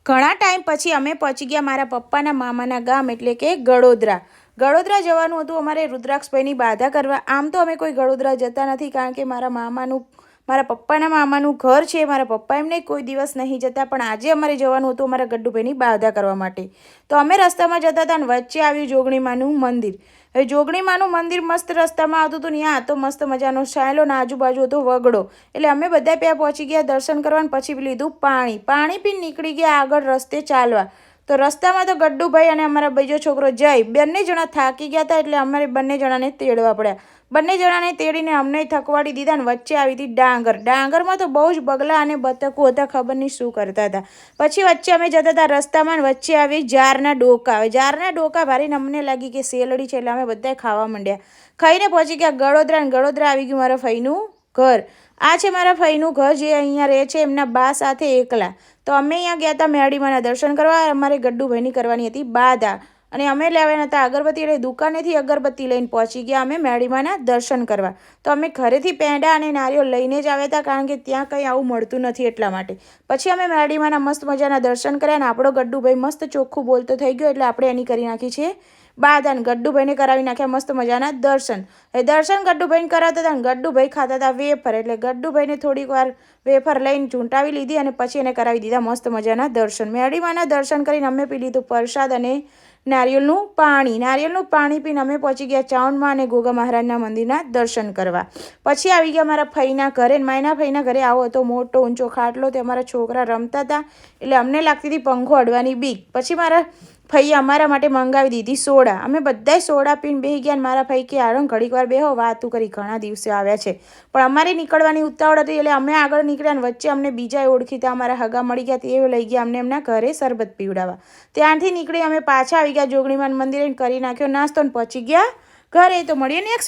ઘણા ટાઈમ પછી અમે પહોંચી ગયા મારા પપ્પાના મામાના ગામ એટલે કે ગળોદરા જવાનું હતું અમારે રુદ્રાક્ષભાઈની બાધા કરવા. આમ તો અમે કોઈ ગળોદરા જતા નથી કારણ કે મારા પપ્પાના મામાનું ઘર છે. મારા પપ્પા એમને કોઈ દિવસ નહીં જતા, પણ આજે અમારે જવાનું હતું અમારા ગડ્ડુભાઈની બાધા કરવા માટે. તો અમે રસ્તામાં જતા હતા અને વચ્ચે આવ્યું જોગણીમાનું મંદિર. હવે જોગણીમાનું મંદિર મસ્ત રસ્તામાં આવતું હતું ને ત્યાં તો મસ્ત મજાનો છાંયલો ને આજુબાજુ હતો વગડો. એટલે અમે બધા ત્યાં પહોંચી ગયા દર્શન કરવા અને પછી લીધું પાણી પીને નીકળી ગયા આગળ રસ્તે ચાલવા. તો રસ્તામાં તો ગડ્ડુભાઈ અને અમારા બીજો છોકરો જય બંને જણા થાકી ગયા હતા એટલે અમારે બંને જણાને તેડવા પડ્યા. બંને જણાને તેડીને અમને થકવાડી દીધા ને વચ્ચે આવી હતી ડાંગરમાં તો બહુ જ બગલા અને બતકો હતા, ખબર નહીં શું કરતા હતા. પછી વચ્ચે અમે જતા હતા રસ્તામાં વચ્ચે આવી જારના ડોકા. હવે જારના ડોકા ભારીને અમને લાગી કે શેલડી છે એટલે અમે બધાએ ખાવા માંડ્યા. ખાઈને પહોંચી ગયા ગળોદરા આવી ગયું મારા ફઈનું ઘર. આ છે મારા ફઈનું ઘર જે અહીંયા રહે છે એમના બા સાથે એકલા. તો અમે અહીંયા ગયા હતા મેરડીમાના દર્શન કરવા. અમારે ગડ્ડુભાઈની કરવાની હતી બાધા અને અમે લેવાના હતા અગરબત્તી, એટલે દુકાનેથી અગરબત્તી લઈને પહોંચી ગયા અમે મેરડીમાના દર્શન કરવા. તો અમે ઘરેથી પેંડા અને નારિયેળ લઈને જ આવ્યા હતા કારણ કે ત્યાં કંઈ આવું મળતું નથી એટલા માટે. પછી અમે મેરડીમાના મસ્ત મજાના દર્શન કર્યા અને આપણો ગડ્ડુભાઈ મસ્ત ચોખ્ખું બોલતો થઈ ગયો એટલે આપણે એની કરી નાખી છે બાધા અને ગડ્ડુભાઈને કરાવી નાખ્યા મસ્ત મજાના દર્શન. એ દર્શન ગડ્ડુભાઈને કરાવતા હતા અને ગડ્ડુભાઈ ખાતા હતા વેફર, એટલે ગડ્ડુભાઈને થોડીક વાર વેફર લઈને ચૂંટાવી લીધી અને પછી એને કરાવી દીધા મસ્ત મજાના દર્શન. મેરડીમાના દર્શન કરીને અમે પી લીધું પ્રસાદ અને નારિયેળનું પાણી પીને અમે પહોંચી ગયા ચાઉંડમાં અને ગોગા મહારાજના મંદિરના દર્શન કરવા. પછી આવી ગયા મારા ફઈના ઘરે. માયના ફઈના ઘરે આવો હતો મોટો ઊંચો ખાટલો, તે અમારા છોકરા રમતા હતા એટલે અમને લાગતી હતી પંખો અડવાની બીક. પછી મારા ફઈએ અમારા માટે મંગાવી દીધી સોડા. અમે બધાય સોડા પીને બેસી ગયા. મારા ફઈ કે આરો ઘડીક વાર બેહો, વાતું કરી ઘણા દિવસે આવ્યા છે, પણ અમારે નીકળવાની ઉતાવળ હતી એટલે અમે આગળ નીકળ્યા અને વચ્ચે અમને બીજા ઓળખીતા અમારા હગા મળી ગયા. તે લઈ ગયા અમને એમના ઘરે શરબત પીવડાવવા. ત્યાંથી નીકળી અમે પાછા આવી ગયા જોગણીમાન મંદિરે કરી નાખ્યો નાસ્તો અને પહોંચી ગયા ઘરે. તો મળીએ નેક્સ્ટ